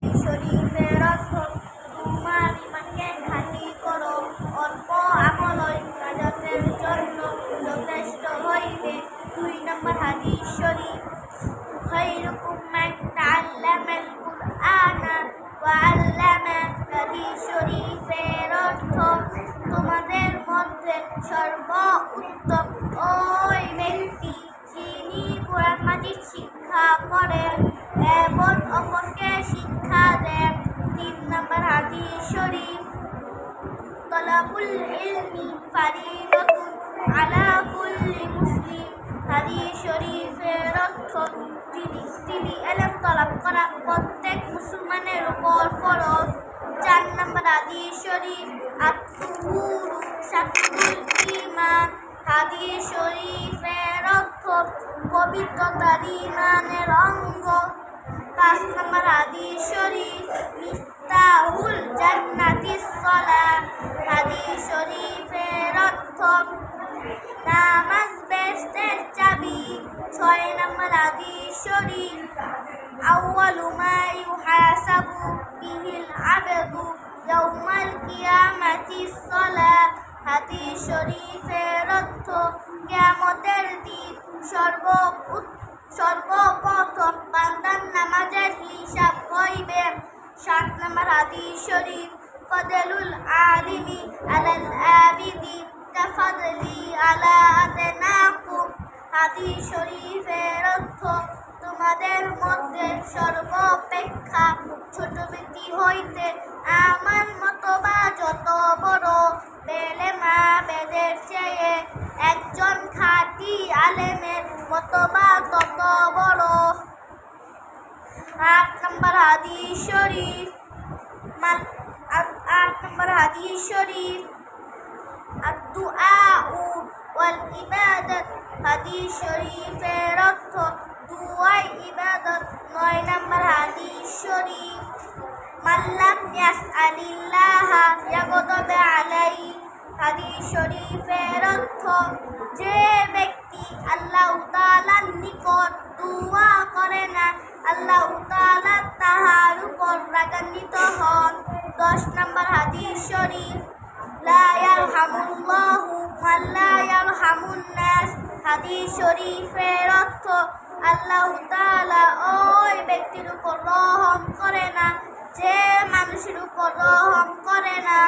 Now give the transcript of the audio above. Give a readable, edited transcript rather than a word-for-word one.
শরীফের অর্থ তোমার ইমানকে খাঁটি করো, অল্প আমলই নাজাতের জন্য যথেষ্ট হইবে। 2 নম্বর হাদিস শরীফ, খায়রুকুম মান তাআল্লামাল কুরআনা ওয়া আল্লামা। হাদিস শরীফের অর্থ তোমাদের মধ্যে সর্বোত্তম ওই ব্যক্তি যিনি কোরআন মাজিদ শিক্ষা করেন এবং অপরকে শিক্ষা দেন। 3 নম্বর হাদিস শরীফ, তলাবুল ইলমি ফারিদাতুন আলা কুল্লি মুসলিম। হাদিস শরীফের অর্থ তিনি ইলম তলব করা প্রত্যেক মুসলমানের উপর ফরজ। 4 নম্বর হাদিস শরীফ, আত-তুহুরু শাতরুল ঈমান। হাদিস শরীফের অর্থ পবিত্রতা ঈমানের অঙ্গ। 5 নম্বর হাদিস শরীফ, মিফতাহুল জান্নাতিস সালাত। হাদিস শরীফের অর্থ নামাজ বেহেশতের চাবি। 6 নম্বর হাদিস শরীফ, আউয়ালু মা ইউহাসাবু বিহিল আবদু ইয়াউমাল কিয়ামাতিস সালাত। হাদিস শরীফের অর্থ কিয়ামতের দিন সর্বপ্রথম বান্দার নামাজের হিসাব হইবে। 7 নম্বর হাদিস শরীফ, ফাদলুল আলিমি আলাল আবিদি কাফাদলি আলা আদনাকুম। হাদিস শরীফের অর্থ তোমাদের মধ্যে সর্বাপেক্ষা ছোট ব্যক্তি হইতে আমার মতবা যত বড়, বেলেমা বেদের চেয়ে একজন খাঁটি আলেমের মতবা তত বড়। 8 নম্বর হাদিস শরীফ, 8 নম্বর হাদিস শরীফ, আদ-দুআউ ওয়াল ইবাদাত। হাদিস শরীফের অর্থ দুআই ইবাদত। 9 নম্বর হাদিস শরীফ, মান লাম ইয়াসআলিল্লাহা ইয়াগদাব আলাইহি। হাদিস শরীফের অর্থ যে ব্যক্তি আল্লাহ তাআলার নিকট দোয়া করে না, আল্লাহ তাআলা তাহার উপর রাগান্বিত হন। 10 নম্বর হাদিস শরীফ, লা ইয়ারহামুল্লাহু মান লা ইয়ারহামুন নাস। হাদিস শরীফের অর্থ আল্লাহ তাআলা ওই ব্যক্তির উপর রহম করে না যে মানুষের উপর রহম করে না।